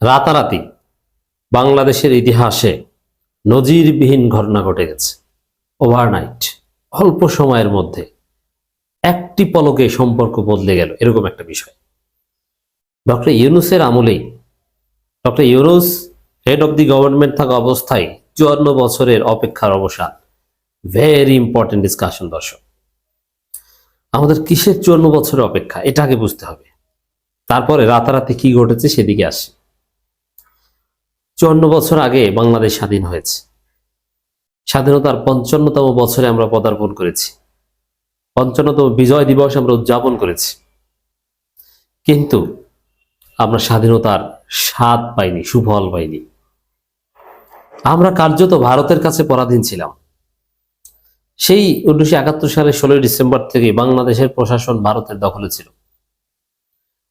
রাতারাতি বাংলাদেশের ইতিহাসে নজিরবিহীন ঘটনা ঘটে গেছে। ওভারনাইট, অল্প সময়ের মধ্যে একটি পলকে সম্পর্ক বদলে গেল, এরকম একটা বিষয়। ডক্টর ইউনূসের আমলেই, doctor Yunus head of the government থাকা অবস্থায় 54 বছরের অপেক্ষার অবসান। ভেরি ইম্পর্টেন্ট ডিসকাশন দর্শক। আমাদের কিসের 54 বছরের অপেক্ষা, এটা আগে বুঝতে হবে, তারপরে রাতারাতি কি ঘটেছে সেদিকে আসি। 54 বছর আগে বাংলাদেশ স্বাধীন হয়েছে। স্বাধীনতার 55তম বছরে আমরা পদার্পণ করেছি, 55তম বিজয় দিবস আমরা উদযাপন করেছি। কিন্তু আমরা স্বাধীনতার স্বাদ পাইনি, সুফল পাইনি। আমরা কার্যত ভারতের কাছে পরাধীন ছিলাম। সেই 1971 সালের 16 ডিসেম্বর থেকে বাংলাদেশের প্রশাসন ভারতের দখলে ছিল।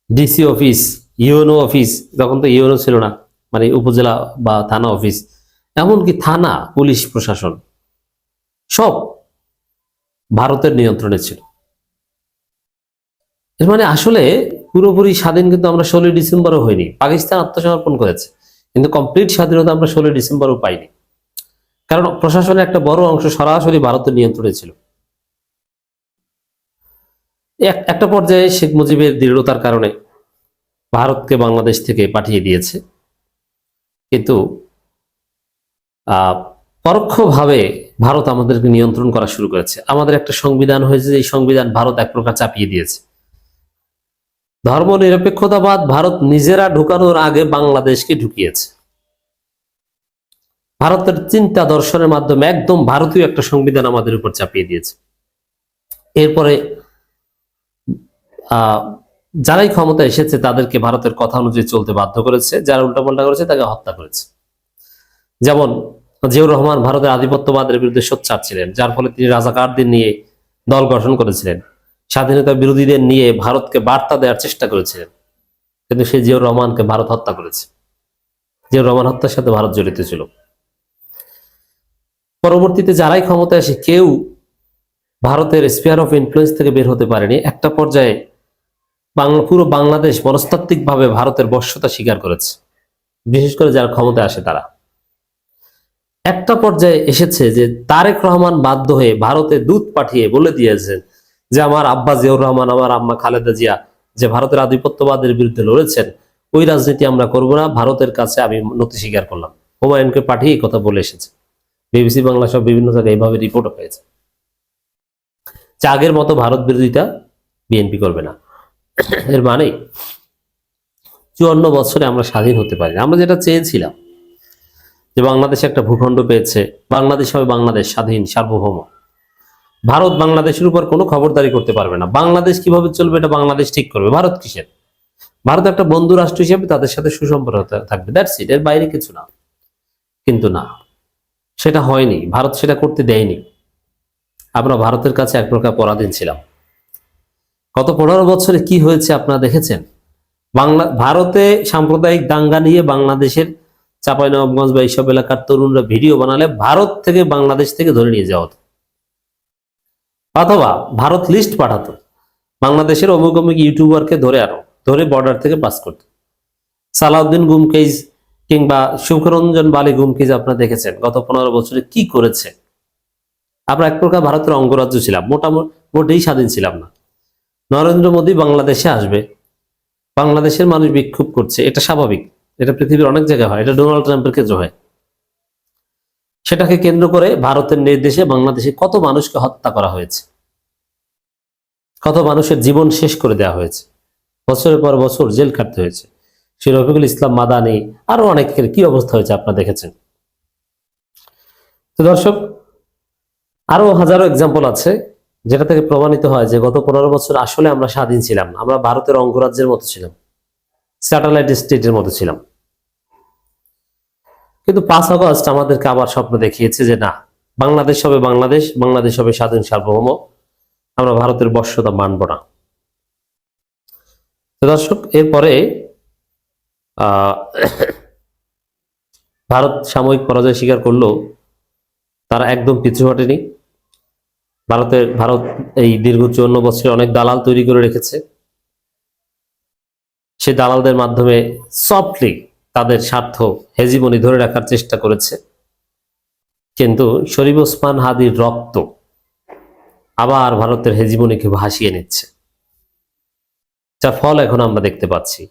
ডিসি অফিস, ইউএনও অফিস, তখন তো ইউএনও ছিল না, মানে উপজেলা বা থানা অফিস, এমনকি থানা, পুলিশ প্রশাসন সব ভারতের নিয়ন্ত্রণে ছিল। এর মানে আসলে পুরোপুরি স্বাধীন কিন্তু আমরা 16 ডিসেম্বরও হয়নি। পাকিস্তান আত্মসমর্পণ করেছে, কিন্তু কমপ্লিট স্বাধীনতা আমরা 16 ডিসেম্বরও পাইনি, কারণ প্রশাসনের একটা বড় অংশ সরাসরি ভারতের নিয়ন্ত্রণে ছিল। একটা পর্যায়ে শেখ মুজিবের দৃঢ়তার কারণে ভারতকে বাংলাদেশ থেকে পাঠিয়ে দিয়েছে, কিন্তু পরোক্ষভাবে ভারত আমাদেরকে নিয়ন্ত্রণ করা শুরু করেছে। আমাদের একটা সংবিধান হয়েছে, এই সংবিধান ভারত এক প্রকার চাপিয়ে দিয়েছে। ধর্ম নিরপেক্ষতাবাদ ভারত নিজেরা ঢুকানোর আগে বাংলাদেশকে ঢুকিয়েছে। ভারতের চিন্তা দর্শনের মাধ্যমে একদম ভারতীয় একটা সংবিধান আমাদের উপর চাপিয়ে দিয়েছে। এরপরে যারাই ক্ষমতা এসেছে তাদেরকে ভারতের কথা অনুযায়ী চলতে বাধ্য করেছে, যারা উল্টাপাল্টা করেছে তাকে হত্যা করেছে। যেমন জিয়াউর রহমান ভারতের আধিপত্যবাদের বিরুদ্ধে সোচ্চার ছিলেন, যার ফলে তিনি রাজাকারদের নিয়ে দল গঠন করেছিলেন, স্বাধীনতা বিরোধীদের নিয়ে ভারতকে বার্তা দেওয়ার চেষ্টা করেছিলেন, কিন্তু সেই জিয়াউর রহমানকে ভারত হত্যা করেছে। জিয়াউর রহমান হত্যার সাথে ভারত জড়িত ছিল। পরবর্তীতে যারাই ক্ষমতা আসে কেউ ভারতের স্পিয়ার অফ ইনফ্লুয়েন্স থেকে বের হতে পারেনি। একটা পর্যায়ে পুরো বাংলাদেশ মনস্তাত্ত্বিকভাবে ভারতের বশ্যতা স্বীকার করেছে, বিশেষ করে যারা ক্ষমতা আসে তারা। একটা পর্যায়ে এসেছে যে তারেক রহমান বাধ্য হয়ে ভারতে দূত পাঠিয়ে বলে দিয়েছেন যে আমার আব্বা জিয়াউর রহমান, আমার আম্মা খালেদা জিয়া যে ভারতের আধিপত্যবাদের বিরুদ্ধে লড়েছেন, ওই রাজনীতি আমরা করব না, ভারতের কাছে আমি নতি স্বীকার করলাম। হুমায়ুনকে পাঠিয়ে কথা বলে এসেছে। বিবিসি বাংলা সব বিভিন্ন জায়গায় এইভাবে রিপোর্ট হয়েছে যে আগের মতো ভারত বিরোধিতা বিএনপি করবে না। এর মানে 54 বছরে আমরা স্বাধীন হতে পারি না। আমরা যেটা চেয়েছিলাম যে বাংলাদেশ একটা ভূখণ্ড পেয়েছে, বাংলাদেশ হবে বাংলাদেশ স্বাধীন সার্বভৌম, ভারত বাংলাদেশের উপর কোনো খবরদারি করতে পারবে না, বাংলাদেশ কিভাবে চলবে এটা বাংলাদেশ ঠিক করবে। ভারত কিসের? ভারত একটা বন্ধু রাষ্ট্র হিসেবে তাদের সাথে সুসম্পর্ক থাকবে, দ্যাটস ইট, এর বাইরে কিছু না। কিন্তু না, সেটা হয়নি, ভারত সেটা করতে দেয়নি। আমরা ভারতের কাছে এক প্রকার পরাধীন ছিলাম। গত 15 বছরে কি হয়েছে আপনারা দেখেছেন? ভারতে সাম্প্রদায়িক দাঙ্গা নিয়ে বাংলাদেশের চাঁপাইনবাবগঞ্জ বা এইসব এলাকার তরুণরা ভিডিও বানালে ভারত থেকে, বাংলাদেশ থেকে ধরে নিয়ে যাওয়া হতো, অথবা ভারত লিস্ট পাঠাতো বাংলাদেশের অমুক অমুক ইউটিউবারকে ধরে আনো, ধরে বর্ডার থেকে পাস করতো। সালাউদ্দিন গুমকেজ কিংবা সুখরঞ্জন বালি গুমকেজ আপনারা দেখেছেন গত 15 বছরে কি করেছে। আমরা এক প্রকার ভারতের অঙ্গরাজ্য ছিলাম, মোটেই স্বাধীন ছিলাম না। নরেন্দ্র মোদী বাংলাদেশে আসবে, বাংলাদেশের মানুষ বিক্ষোভ করছে, এটা স্বাভাবিক, এটা পৃথিবীর অনেক জায়গায় হয়, এটা ডোনাল্ড ট্রাম্পের ক্ষেত্রে হয়। সেটাকে কেন্দ্র করে ভারতের নির্দেশে বাংলাদেশে কত মানুষকে হত্যা করা হয়েছে, কত মানুষের জীবন শেষ করে দেওয়া হয়েছে, বছরের পর বছর জেল খাটতে হয়েছে। সে রফিকুল ইসলাম মাদানি, আরো অনেকের কি অবস্থা হয়েছে আপনারা দেখেছেন। তো দর্শক, আরো হাজারো এক্সাম্পল আছে যেটা থেকে প্রমাণিত হয় যে গত 15 বছর আসলে আমরা স্বাধীন ছিলাম না, আমরা ভারতের অঙ্গরাজ্যের মতো ছিলাম, স্যাটেলাইট স্টেটের মতো ছিলাম। কিন্তু 5 আগস্ট আমাদেরকে আবার স্বপ্ন দেখিয়েছে যে না, বাংলাদেশ হবে বাংলাদেশ, বাংলাদেশ হবে স্বাধীন সার্বভৌম, আমরা ভারতের বশ্যতা মানব না। তো দর্শক, এরপরে ভারত সাময়িক পরাজয় স্বীকার করলেও তারা একদম পিছু হটেনি। ভারত এই দীর্ঘ 54 বছরে অনেক দালাল তৈরি করে রেখেছে। সেই দালালদের মাধ্যমে সফটলি তাদের স্বার্থ হেজিমনি ধরে রাখার চেষ্টা করেছে, কিন্তু শরীফ ওসমান হাদির রক্ত আবার ভারতের হেজিমনিকে ভাসিয়ে নিচ্ছে, যার ফল এখন আমরা দেখতে পাচ্ছি।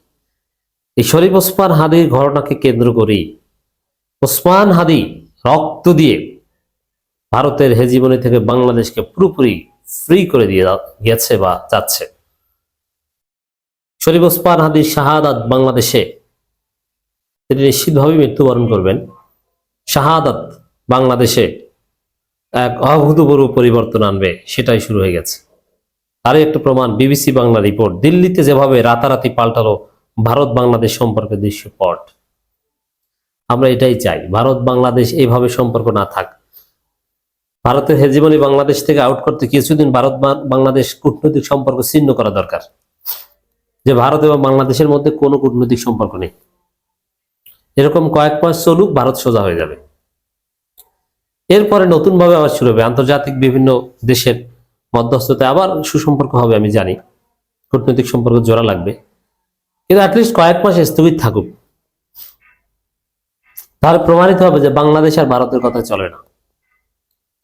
এই শরীফ ওসমান হাদির ঘটনাকে কেন্দ্র করেই ওসমান হাদি রক্ত দিয়ে ভারতের হেজিমনি থেকে বাংলাদেশকে পুরোপুরি ফ্রি করে দিয়ে গেছে বা যাচ্ছে। শরীফ ওসমান হাদির শাহাদাত বাংলাদেশে তিনি নিশ্চিতভাবে মৃত্যুবরণ করবেন। শাহাদাত বাংলাদেশে এক অভূতপূর্ব পরিবর্তন আনবে, সেটাই শুরু হয়ে গেছে। আরো একটা প্রমাণ বিবিসি বাংলা রিপোর্ট, দিল্লিতে যেভাবে রাতারাতি পাল্টালো ভারত বাংলাদেশ সম্পর্কের দৃশ্যপট। আমরা এটাই চাই, ভারত বাংলাদেশ এইভাবে সম্পর্ক না থাক। ভারতের হেজিমনি বাংলাদেশ থেকে আউট করতে কিছুদিন ভারত বাংলাদেশ কূটনৈতিক সম্পর্ক ছিন্ন করা দরকার, যে ভারত এবং বাংলাদেশের মধ্যে কোনো কূটনৈতিক সম্পর্ক নেই। এরকম কয়েক মাস চলুক, ভারত সোজা হয়ে যাবে। এরপরে নতুন ভাবে আবার শুরু হবে, আন্তর্জাতিক বিভিন্ন দেশের মধ্যস্থতায় আবার সুসম্পর্ক হবে। আমি জানি কূটনৈতিক সম্পর্ক জোড়া লাগবে, কিন্তু অ্যাটলিস্ট কয়েক মাস স্থগিত থাকুক, তাহলে প্রমাণিত হবে যে বাংলাদেশ আর ভারতের কথা চলে না।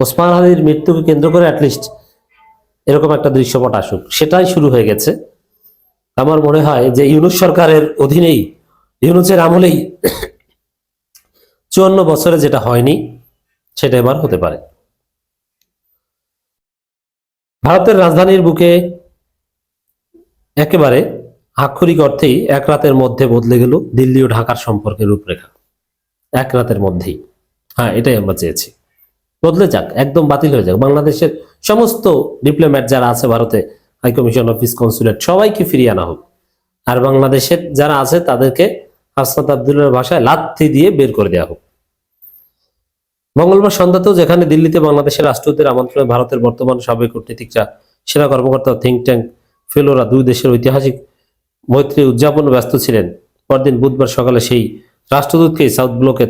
ওসমান হাদির মৃত্যুকে কেন্দ্র করে অ্যাটলিস্ট এরকম একটা দৃশ্যপট আসুক, সেটাই শুরু হয়ে গেছে। আমার মনে হয় যে ইউনূস সরকারের অধীনেই, ইউনূসের আমলেই 54 বছরে যেটা হয়নি সেটা এবার হতে পারে। ভারতের রাজধানীর বুকে একেবারে আক্ষরিক অর্থেই এক রাতের মধ্যে বদলে গেল দিল্লি ও ঢাকার সম্পর্কের রূপরেখা। এক রাতের মধ্যেই, হ্যাঁ এটাই আমরা চেয়েছি, বদলে যাক, একদম বাতিল হয়ে যাক। বাংলাদেশের সমস্ত ডিপ্লোম্যাট যারা আছে ভারতে, হাইকমিশন অফিস, কনসুলেট, সবাইকে ফিরিয়ে আনা হোক। আর বাংলাদেশের যারা আছে তাদেরকে হাসনাত আব্দুল্লাহর ভাষায় লাথি দিয়ে বের করে দেওয়া হোক। মঙ্গলবার সন্ধ্যাতেও যেখানে দিল্লিতে বাংলাদেশের রাষ্ট্রদূতের আমন্ত্রণে ভারতের বর্তমান সাবেক কূটনীতিকরা, সেনা কর্মকর্তা, থিঙ্ক ট্যাঙ্ক ফেলোরা দুই দেশের ঐতিহাসিক মৈত্রী উদযাপনে ব্যস্ত ছিলেন, পরদিন বুধবার সকালে সেই রাষ্ট্রদূতকে সাউথ ব্লকে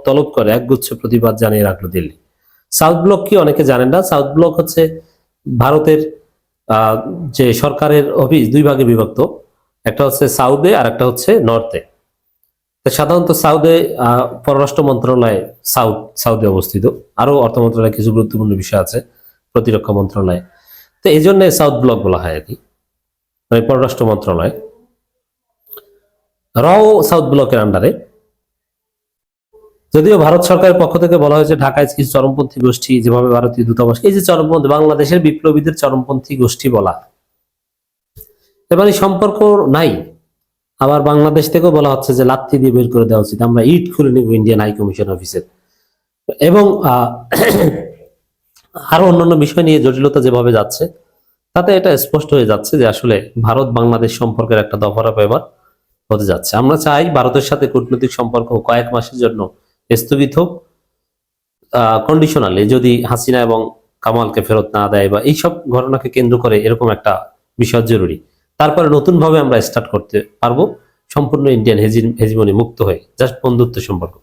তলব করে একগুচ্ছ প্রতিবাদ জানিয়ে রাখলো দিল্লি। সাউথ ব্লক কি অনেকে জানেন না। সাউথ ব্লক হচ্ছে ভারতের যে সরকারের অফিস দুই ভাগে বিভক্ত, একটা হচ্ছে সাউথে আর একটা হচ্ছে নর্থে। সাধারণত সাউথে পররাষ্ট্র মন্ত্রণালয় সাউথে অবস্থিত, আরো অর্থ মন্ত্রণালয় কিছু গুরুত্বপূর্ণ বিষয় আছে, প্রতিরক্ষা মন্ত্রণালয়। তো এই জন্য সাউথ ব্লক বলা হয় আর কি, পররাষ্ট্র মন্ত্রণালয়। সাউথ ব্লকের আন্ডারে, যদিও ভারত সরকারের পক্ষ থেকে বলা হয়েছে ঢাকায় কিছু চরমপন্থী গোষ্ঠী, যেভাবে ভারতীয় দূতাবাস, এই যে চরমপন্থী বাংলাদেশের বিপ্লবীদের চরমপন্থী গোষ্ঠী বলা, এবার এই সম্পর্ক নাই। আবার বাংলাদেশ থেকেও বলা হচ্ছে যে লাথি দিয়ে বের করে দেওয়া উচিত, আমরা ইট খুলে নিব ইন্ডিয়ান হাই কমিশন অফিসের। এবং আরো অন্যান্য বিষয় নিয়ে জটিলতা যেভাবে যাচ্ছে, তাতে এটা স্পষ্ট হয়ে যাচ্ছে যে আসলে ভারত বাংলাদেশ সম্পর্কের একটা দফারফা এবার হতে যাচ্ছে। আমরা চাই ভারতের সাথে কূটনৈতিক সম্পর্ক কয়েক মাসের জন্য স্থগিত হোক, কন্ডিশনালি, যদি হাসিনা এবং কামালকে ফেরত না দেয় বা এইসব ঘটনাকে কেন্দ্র করে এরকম একটা বিষয় জরুরি। তারপরে নতুন ভাবে আমরা স্টার্ট করতে পারবো সম্পূর্ণ ইন্ডিয়ান হেজিমনি মুক্ত হয়ে, জাস্ট বন্ধুত্ব সম্পর্ক।